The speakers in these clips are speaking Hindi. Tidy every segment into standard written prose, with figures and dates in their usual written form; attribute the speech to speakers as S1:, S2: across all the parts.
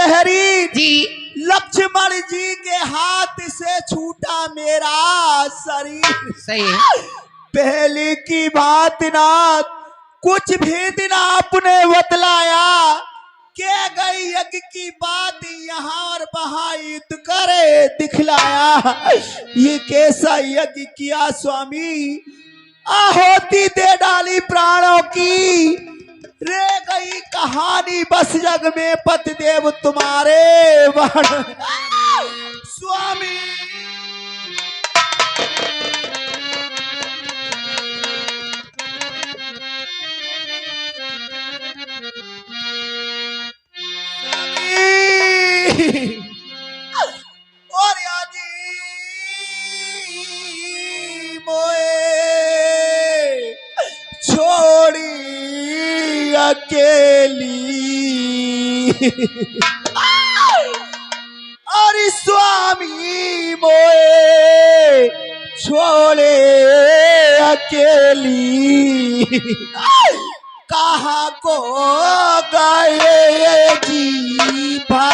S1: गिरहरी
S2: जी
S1: लक्ष्मण जी के हाथ से छूटा मेरा शरीर।
S2: सही है।
S1: पहले की बात ना कुछ भी दिन आपने बतलाया के गई यज्ञ की बात यहाँ और वहाँ युद्ध करे दिखलाया। ये कैसा यज्ञ किया स्वामी, आहुति दे डाली प्राणों की, रह गई कहानी बस जग में पतिदेव तुम्हारे वर्ण। स्वामी और याजी मोए छोड़ी अकेली और स्वामी मोए छोड़े अकेली, कहाँ को गए जी भा।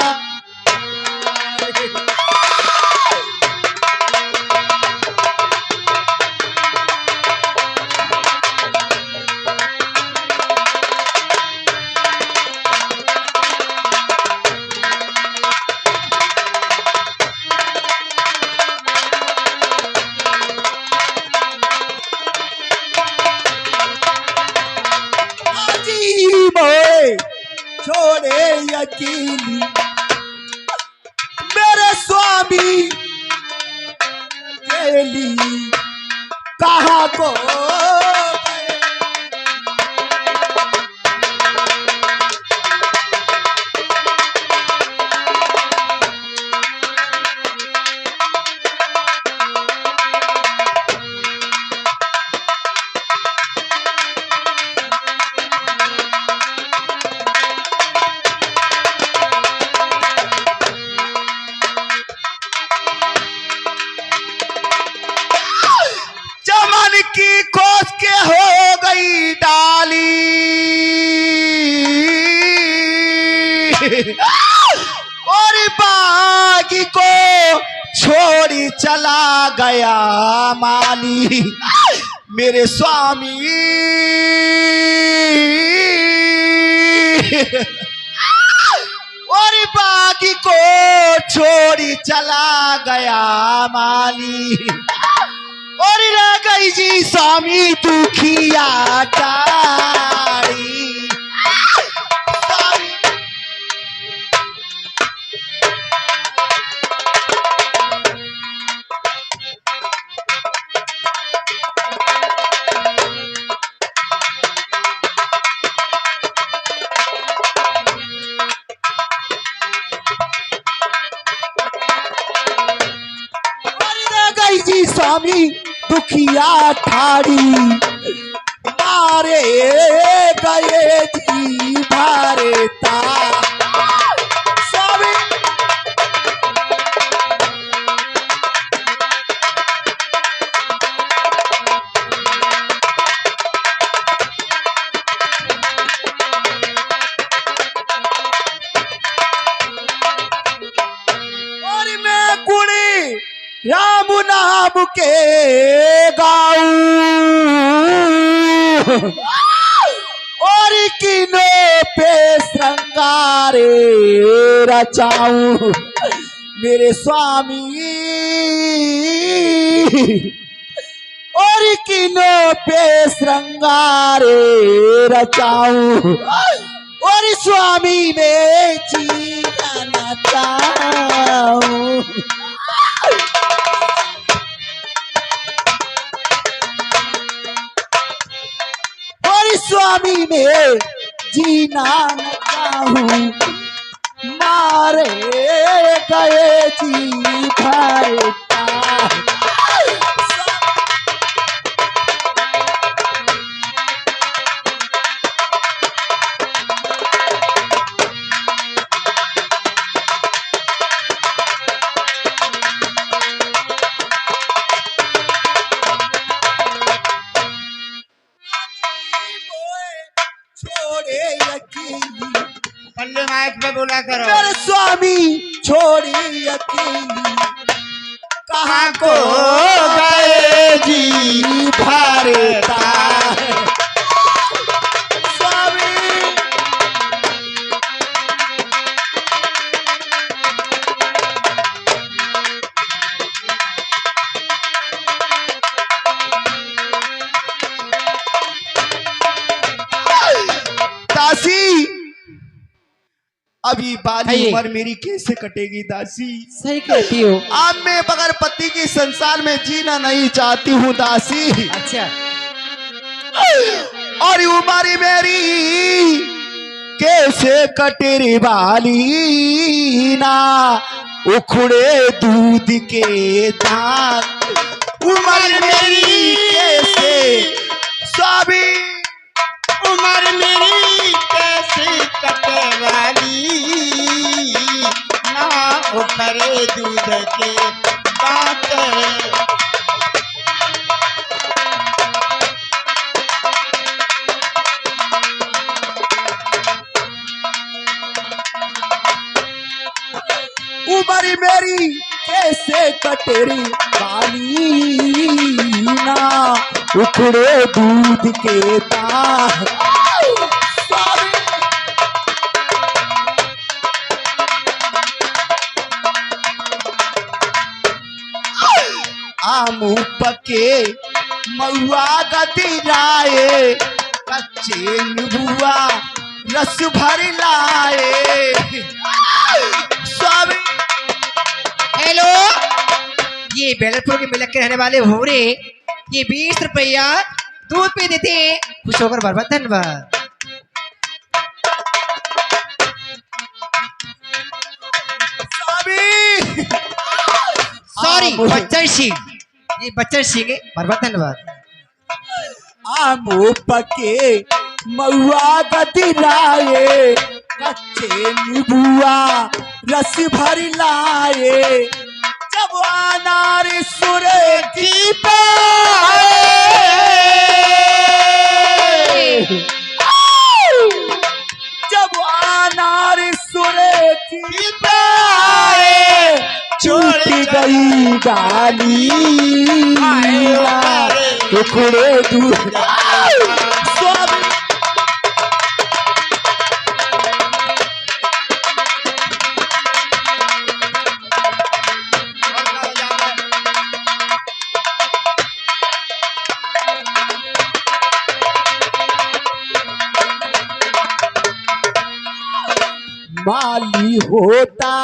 S1: छोड़े अकेली मेरे स्वामी अकेली, कहाँ को की खोज के हो गई डाली और बागी को छोड़ी चला गया माली मेरे स्वामी। और बागी को छोड़ी चला गया माली और रह गई जी स्वामी दुखिया टारी। जी स्वामी दुखिया ठाड़ी मारे गए जी भारता स्वामी। और मैं कुड़ी राम नाम के गाऊं और किनो पे श्रृंगारे रचाऊं मेरे स्वामी। और किनो पे श्रृंगारे रचाऊं और स्वामी में जीना चाहूं। स्वामी में जीना चाहूं मारे गए जी भारता।
S2: पल्ले माइक पे बोला करो।
S1: और स्वामी छोड़ी अकेली कहाँ को गए जी भरता है स्वामी। दासी अभी बाली उम्र मेरी कैसे कटेगी दासी?
S2: सही कहती हो।
S1: अब मैं बगैर पति के संसार में जीना नहीं चाहती हूँ दासी।
S2: अच्छा।
S1: और उम्र मेरी कैसे कटे रे बाली ना उखड़े दूध के दांत। उम्र मेरी कैसे स्वामी
S3: उम्र मेरी कैसे कटे वाली ना उखड़े दूध के दांत।
S1: उम्र मेरी कैसे कटेरी बाली ना उखड़े दूध के दांत। आम पके महुआ गदिराए कच्चे नीबुआ रस भर लाए स्वामी।
S2: हेलो, ये बेलरपुर के मिलक के रहने वाले हो रे। ये 20 रुपया दूध पे देते हैं। खुश होकर बर्बाद धन्यवाद।
S1: स्वामी
S2: सॉरी बच्चन सिंह, ये बच्चन सिंह है। बर्बाद धन्यवाद।
S1: आम पके महुआ गदिराए कच्चे नीबुआ रस भर लाए जब अनार सुर की पाए जब अनार सुर की पाए छूट गई डाली टुकड़े दूध स्वामी। माली होता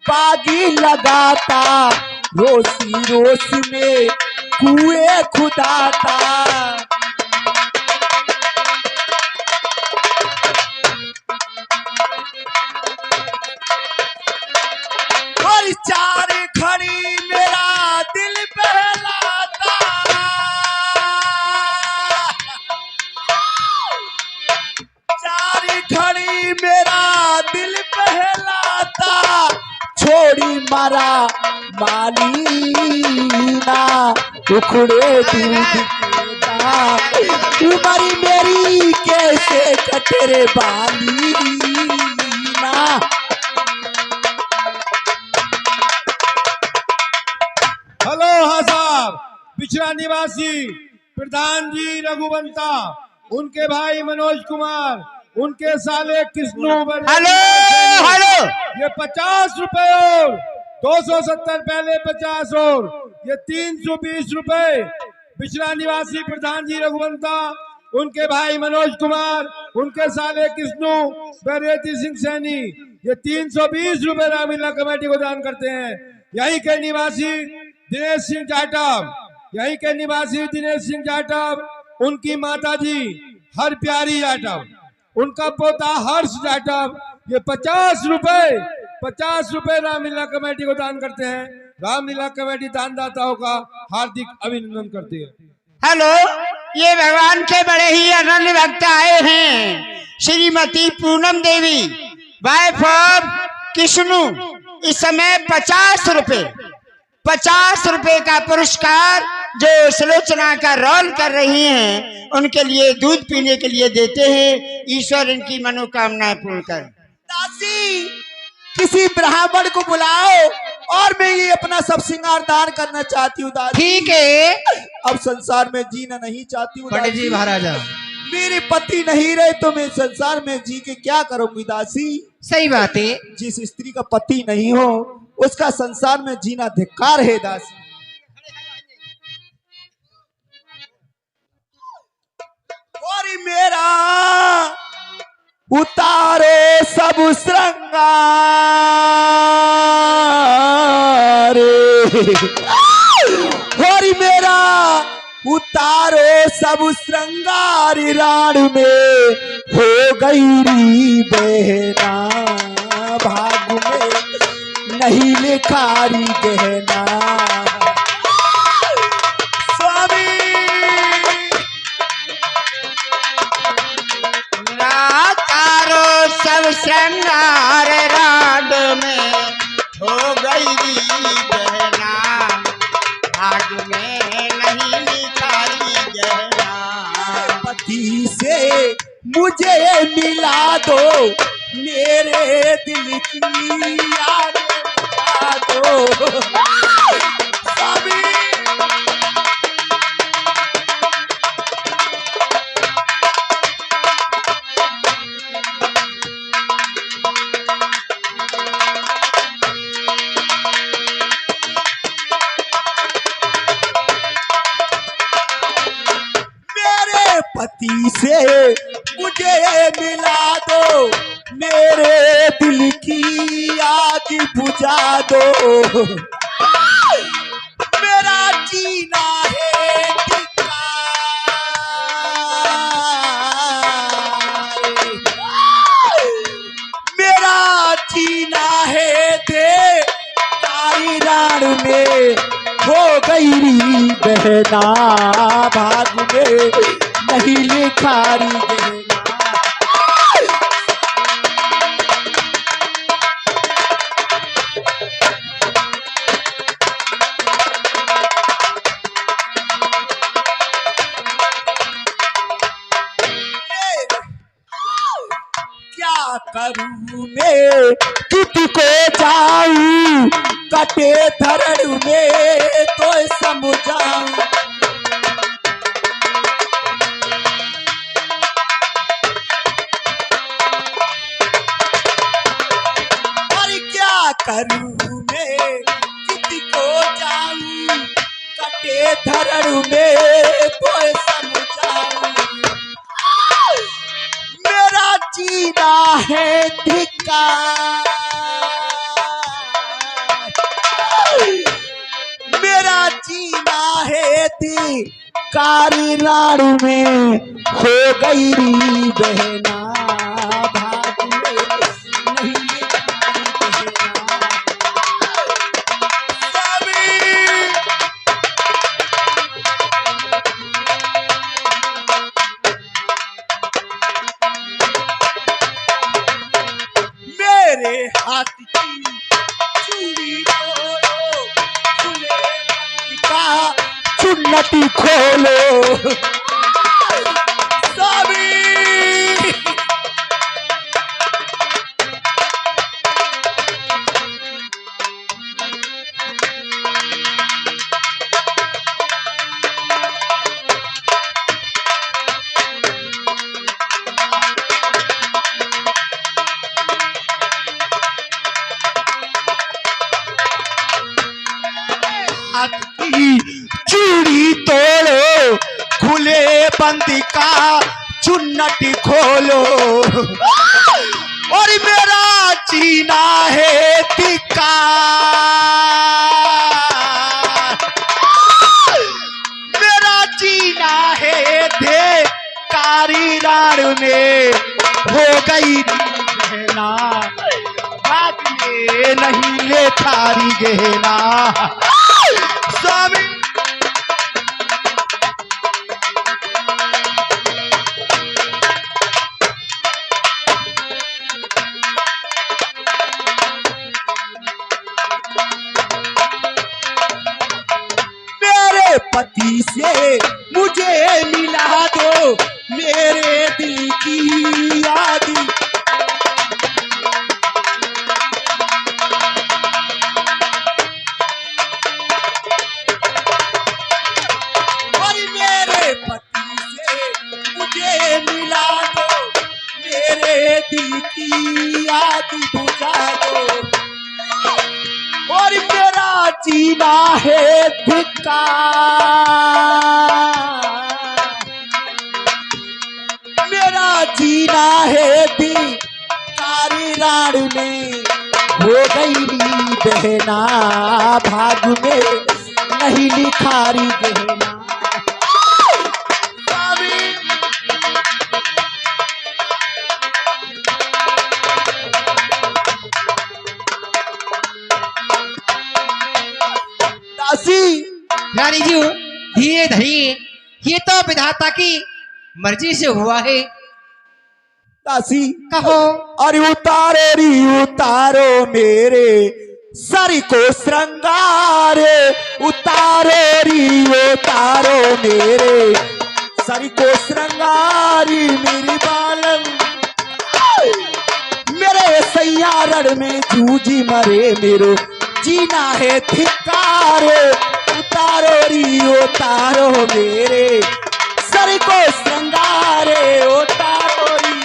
S1: बागी लगाता रोसी रोस में कुएं खुदाता और चार खड़ी मेरा दिल बहलाता चार खड़ी मेरा दिल बहलाता छोड़ी मारा मालीना उखड़े दूध के दांत। उम्र मेरी कैसे कटरे बालीना।
S4: हेलो हाँ साहब, पिछड़ा निवासी प्रधान जी रघुवंता, उनके भाई मनोज कुमार, उनके साले कृष्णु।
S3: हेलो हेलो,
S4: ये 50 रुपए और 270 पहले 50 और ये 320 रुपए। पिछड़ा निवासी प्रधान जी रघुवंता, उनके भाई मनोज कुमार, उनके साले कृष्णु बैरेती सिंह सैनी, ये 320 रुपए रामलीला कमेटी को दान करते हैं। यहीं के निवासी दिनेश सिंह जाटव, यहीं के निवासी दिनेश सिंह जाटव, उनकी माता जी हर प्यारी जाटव, उनका पोता हर्ष जाटव, ये 50 रुपए रामलीला कमेटी को दान करते हैं। रामलीला कमेटी दानदाताओं का हार्दिक अभिनंदन करती है।
S3: हेलो, ये भगवान के बड़े ही अनन्य भक्त आए हैं। श्रीमती पूनम देवी, वाइफ ऑफ कृष्णु, इस समय 50 रुपए का पुरस्कार जो सुलोचना का रोल कर रही हैं, उनके लिए दूध पीने के लिए देते हैं। ईश्वर इनकी मनोकामनाएं पूर्ण कर।
S1: दासी किसी ब्राह्मण को बुलाओ और मैं ये अपना सब श्रृंगार दान करना चाहती हूँ दासी।
S2: ठीक है
S1: अब संसार में जीना नहीं चाहती हूँ
S2: पंडित जी
S1: दासी।
S2: महाराजा।
S1: मेरे पति नहीं रहे तो मैं संसार में जी के क्या करूंगी दासी।
S2: सही बात है।
S1: जिस स्त्री का पति नहीं हो उसका संसार में जीना धिक्कार है दासी। और मेरा उतारो सब श्रृंगार, और मेरा उतारो सब श्रृंगार, राण में हो गई री बहना, भाग में नहीं लिखारी गहना। स्वामी
S3: तारो सब श्रृंगार, राड में हो गई री बहना, भाग में नहीं निखारी गहना।
S1: पति से मुझे मिला दो, मेरे दिल की याद मिला दो। स्वामी पति से मुझे मिला दो, मेरे दिल की आग बुझा दो। मेरा जीना है धिक्कार, मेरा जीना है धिक्कारी, राण में हो गई री बहना, भाग में नहीं लिखारी गहना। क्या करूं मैं किसको जाऊं, कटे धरण में तो समझाऊं। करूं मैं किसको जाऊं, कटे धरण में तो समझाऊं। मेरा जीना है धिक्कार, मेरा जीना है धिक्कार, राण में हो गई री बहना, भाग में नहीं हाथ की चूड़ी तोड़ो, खुले का चुन्नती खोलो। स्वामी चूड़ी तोड़ो, खुले बंद का चुन्नट खोलो, और मेरा जीना है धिक्कार, मेरा जीना है धिक्कारी, राण में हो गई गहना, भाग में नहीं ले थारी गहना। स्वामी मेरे पति से मुझे मिला दो, मेरे दिल की याद। जीना है धिक्कार, मेरा जीना है धिक्कारी राण में हो गई बहना, भाग में नहीं लिखारी गहना। दासी
S2: रानी जी धीरे धरिए, ये तो विधाता की मर्जी से हुआ है।
S1: दासी
S2: कहो।
S1: अरे उतारो री उतारो मेरे सर को श्रृंगार, उतारो री उतारो मेरे सर को श्रृंगारी, मेरी बालम मेरे सैयारण में जूझी मरे, मेरो जीना है धिक्कार, उतारो री उतारो मेरे सर को श्रृंगार, उतारो री।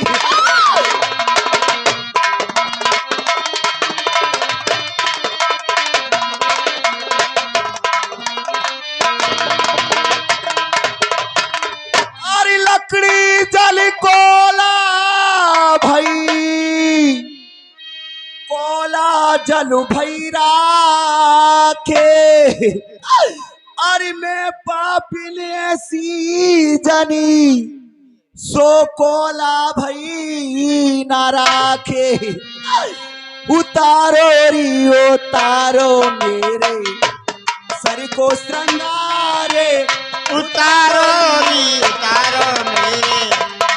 S1: अरे लकड़ी जल कोला भई, कोला जल भैरा के, अरे मैं पापिन ऐसी जनी सो कोला भई ना राखे, उतारो री उतारो मेरे सर को श्रृंगारे,
S3: उतारो री उतारो मेरे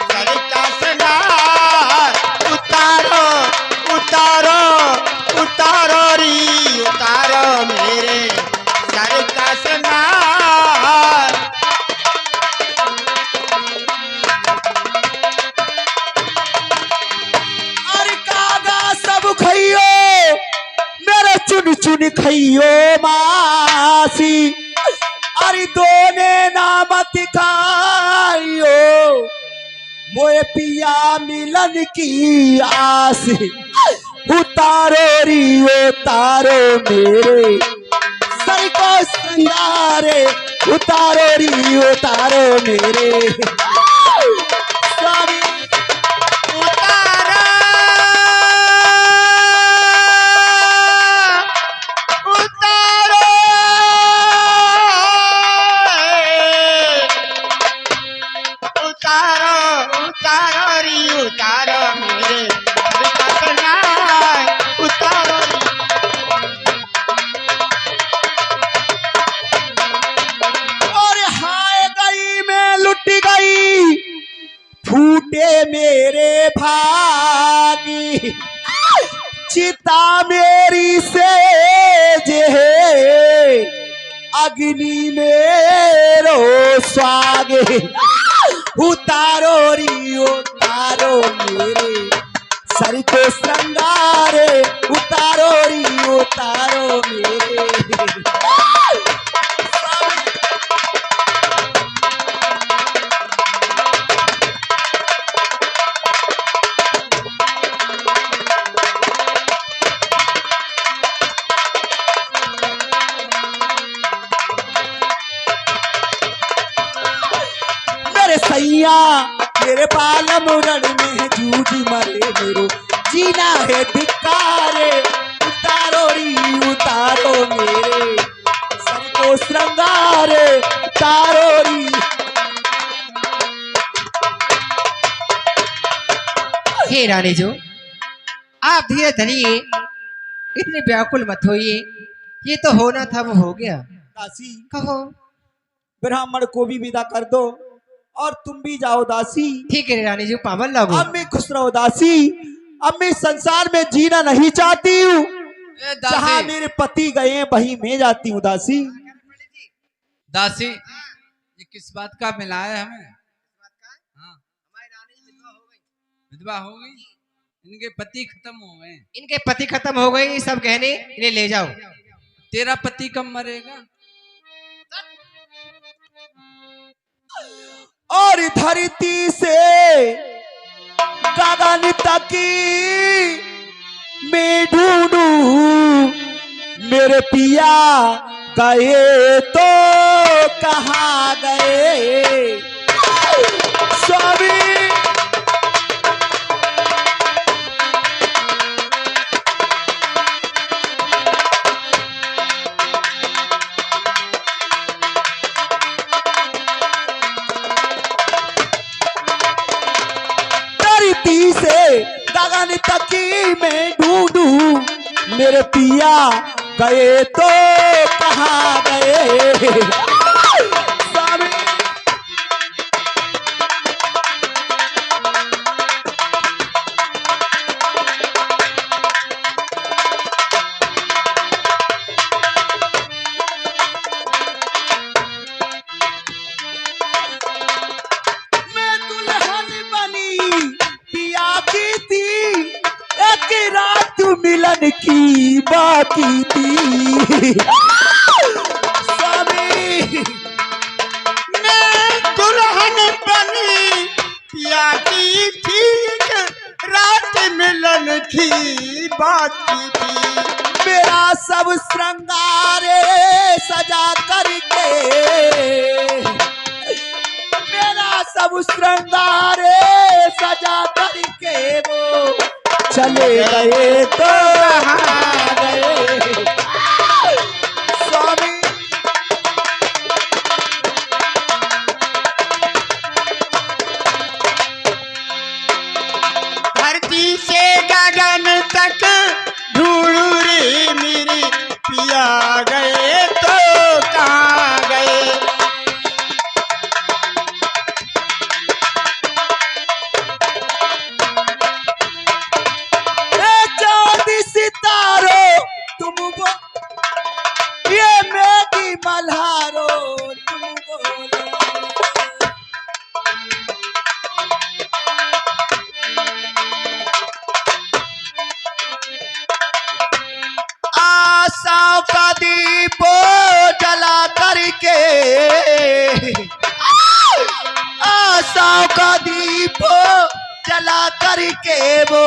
S3: सर का श्रृंगार, उतारो उतारो उतारो री उतारो मेरे सर का श्रृंगार।
S1: अरे कागा सब खइयो मेरे चुन चुन खइयो मासी, अरे दोने नामत खाइयो मोए पिया मिलन की आस, उतारो री उतारो मेरे सर को श्रृंगारे, उतारो री उतारो मेरे स्वामी।
S3: उतारो उतारो उतारो उतारो री उतारो मेरे सर का श्रृंगार, उतारो री।
S1: और हाय गई मैं लुट गई, फूटे मेरे भागी, चिता मेरी सेज है, अग्नि मेरो स्वागे, उतारो री उतारो मेरे सर को श्रृंगारे, उतारो री उतारो मेरे। मेरे सैया मेरे पालम रण में जूझ मरे, मेरो जीना है धिक्कारे, उतारो री उतारो मेरे सर को श्रृंगारे, उतारो री।
S2: हे रानी जो आप धीरे धरिए, इतने व्याकुल मत होइए, ये तो होना था वो हो गया।
S1: दासी
S2: कहो।
S1: ब्राह्मण को भी विदा कर दो और तुम भी जाओ दासी।
S2: ठीक है रानी जी, पावन लागो।
S1: अब मैं खुश रहो दासी, अब मैं संसार में जीना नहीं चाहती हूँ, जहाँ मेरे पति गए वहीं मैं जाती हूँ दासी।
S5: दासी ये किस बात का मिलाया है हमें? हाँ, विधवा हो गई, इनके पति खत्म हो गए।
S2: इनके पति खत्म हो गए, सब गहने इन्हें ले जाओ।
S5: तेरा पति कब मरेगा?
S1: और धरती से गगन तक मैं ढूंढू मेरे पिया गए तो कहाँ गए स्वामी। धरती से गगन तकी में ढूंढूं मेरे पिया गए तो कहाँ गए स्वामी। मैं दुल्हन बनी पिया की थी एक रात मिलन की बाकी थी स्वामी।
S3: मैं दुल्हन बनी पिया की थी रात मिलन की बात थी।
S1: मेरा सब श्रृंगार सजा करके मेरा सब श्रृंगार सजा करके वो चले गए तो कहाँ गए स्वामी।
S3: धरती से गगन तक ढूंढू रे मेरे पिया गए तो कहाँ गए।
S1: सितारो तुम ये मेरी मल्हारो तुम बोलो। आशाओं का दीप जला करके आशाओं का दीप जला करके वो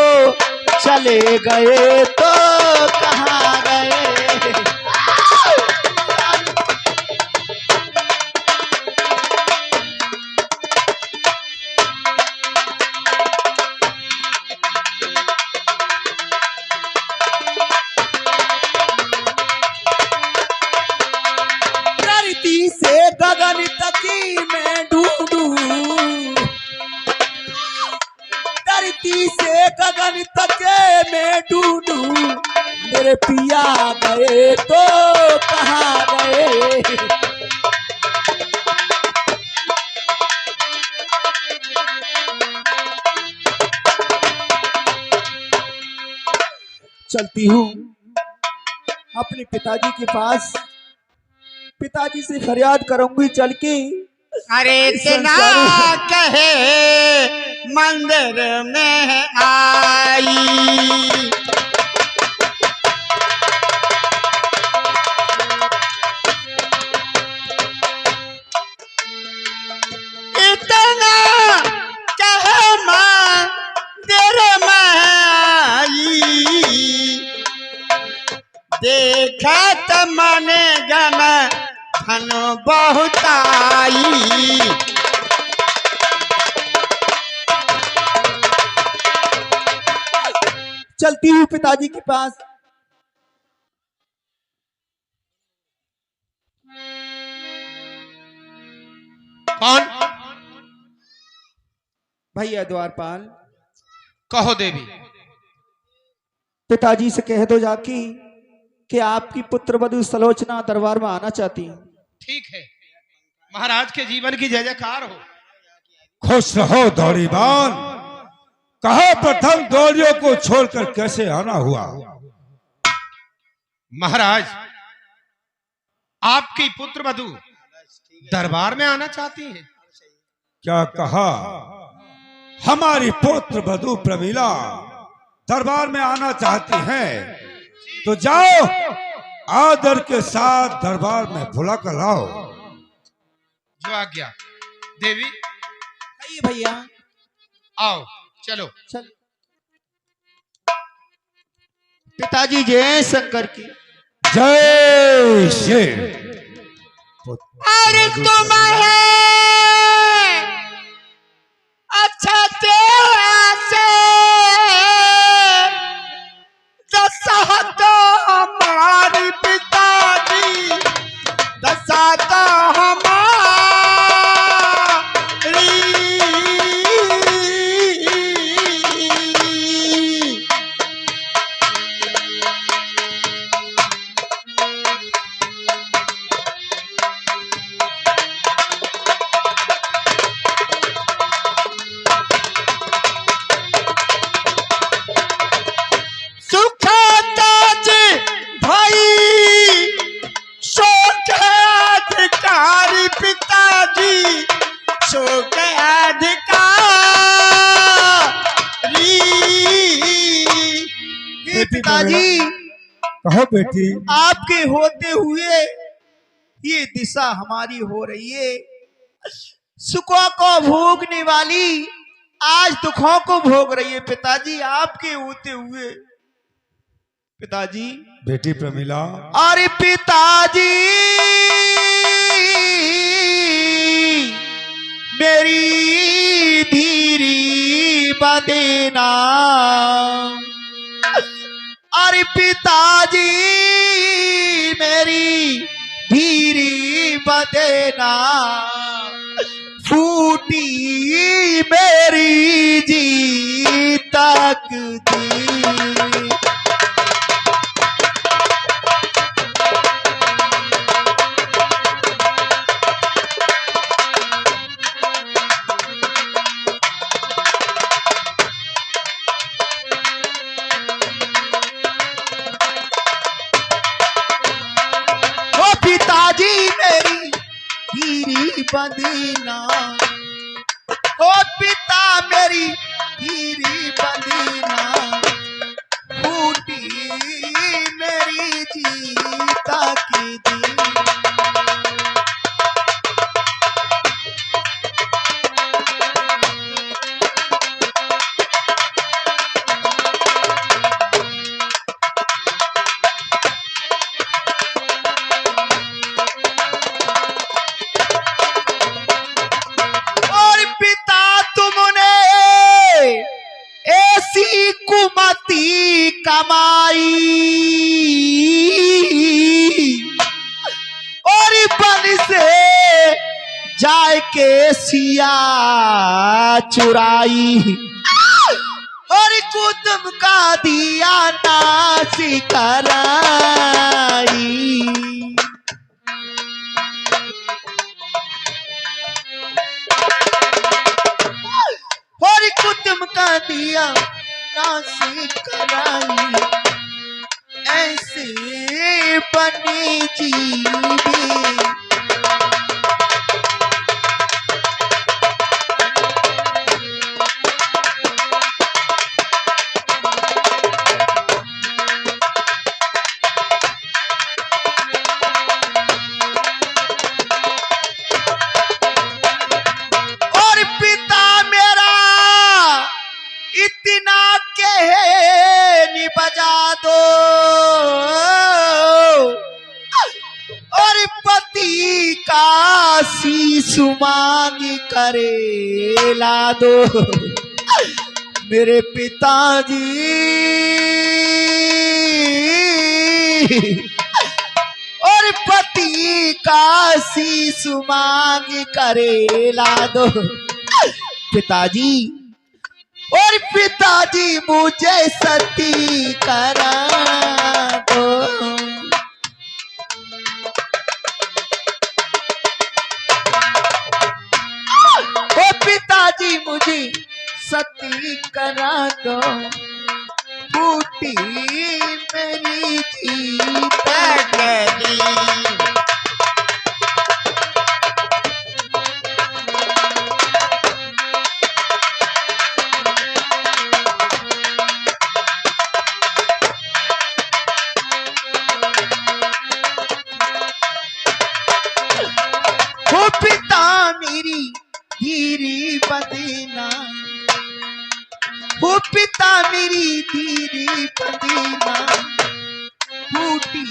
S1: चले गए तो कहाँ गए। धरती से गगन तकी में ढूंढूं धरती से गगन तके में ढूंढूं मेरे पिया गए तो कहाँ गए। चलती हूँ अपने पिताजी के पास पिताजी से फरियाद करूंगी चल के।
S3: अरे इतना कहे मंदिर में आई इतना कहे मंदिर में आई देखा तो मन गन धन बहुत आई।
S1: चलती हूँ पिताजी के पास।
S6: कौन?
S1: भैया द्वारपाल।
S6: कहो देवी।
S1: पिताजी से कह दो जाके कि आपकी पुत्र वधु सलोचना दरबार में आना चाहती है।
S6: ठीक है, महाराज के जीवन की जय जयकार हो।
S4: खुश रहो दौड़ीबान। कहा प्रथम दौड़ियों को छोड़कर कैसे आना हुआ?
S6: महाराज, आपकी पुत्र वधु दरबार में आना चाहती है।
S4: क्या कहा? हमारी पुत्र वधु प्रमीला दरबार में आना चाहती हैं, तो जाओ आदर के साथ दरबार में बुला कर लाओ।
S6: जो आज्ञा। देवी
S1: आइए भैया।
S6: आओ, चलो।
S1: चल। पिताजी जय शंकर की।
S4: जय शेर।
S3: और तुम है अच्छा तेरा से दशा तो हमारी पिताजी, दशा तो हमारी। सुखताज भाई शोक अधिकारी पिताजी, शोक अधिकारी।
S1: हे पिताजी,
S4: कहो बेटी।
S1: आपके होते हुए ये दिशा हमारी हो रही है। सुखों को भोगने वाली आज दुखों को भोग रही है पिताजी, आपके होते हुए। पिताजी,
S4: बेटी प्रमिला।
S1: अरे पिताजी, मेरी धीरी बदेना। अरे पिताजी, मेरी धीरी बदेना। फूटी मेरी जी तकदीर। पिताजी, मेरी धीरी बदीना। ओ पिता, मेरी धीरी बदीना। फूटी मेरी जीता की दी। ऐसी कुमती कमाई और बन से जाए के सिया चुराई और कुतुब का दिया नासी कराई। और कुतुब का दिया नासी कराई। ऐसे बनी जीवी बजा दो और पति का शीश मांग करे ला दो। मेरे पिताजी, और पति का शीश मांग करे ला दो। पिताजी, और पिताजी, मुझे सती करा दो। ओ पिताजी, मुझे सती करा दो। फूटी मेरी जीत गई। पिता, मेरी धीरी बदीना। ओ पिता, मेरी धीरी बदीना। फूटी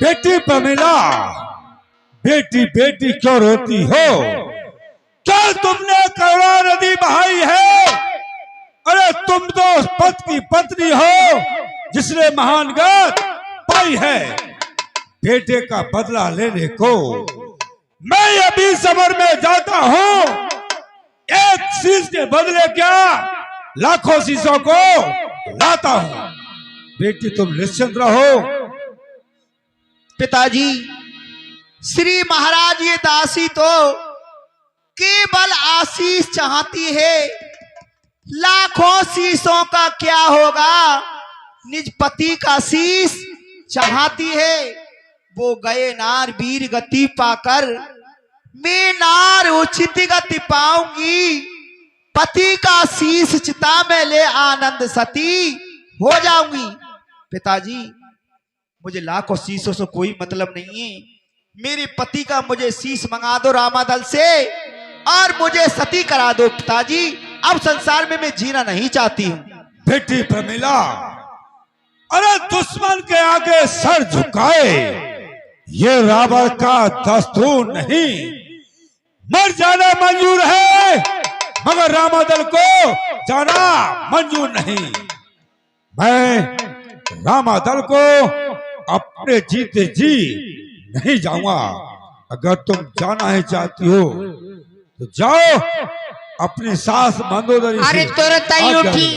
S4: बेटी प्रमिला, बेटी बेटी क्यों रोती हो? क्या तुमने करुणा नदी बहाई है? अरे तुम तो उस पत की पत्नी हो जिसने महान गत पाई है। बेटे का बदला लेने को मैं अभी समर में जाता हूं। एक शीश के बदले क्या लाखों शीशों को लाता हूं। बेटी तुम निश्चिंत रहो।
S1: पिताजी, श्री महाराज ये दासी तो केवल आशीष चाहती है, लाखों शीशों का क्या होगा। निज पति का शीश चाहती है। वो गए नार वीर गति पाकर, मैं नार उचित गति पाऊंगी। पति का शीश चिता में ले आनंद सती हो जाऊंगी। पिताजी, मुझे लाखों शीशों से कोई मतलब नहीं है। मेरे पति का मुझे शीश मंगा दो रामादल से और मुझे सती करा दो। पिताजी, अब संसार में मैं जीना नहीं चाहती हूँ।
S4: बेटी प्रमिला, अरे दुश्मन के आगे सर झुकाए ये रावण का दस्तूर नहीं। मर जाना मंजूर है मगर रामादल को जाना मंजूर नहीं। मैं रामादल को अपने जीते जी नहीं जाऊंगा। अगर तुम जाना ही चाहती हो तो जाओ अपनी सास मंदोदरी
S3: अरे
S4: से
S3: तुरंत ही
S4: आज्ञा
S3: उठी।
S4: लो।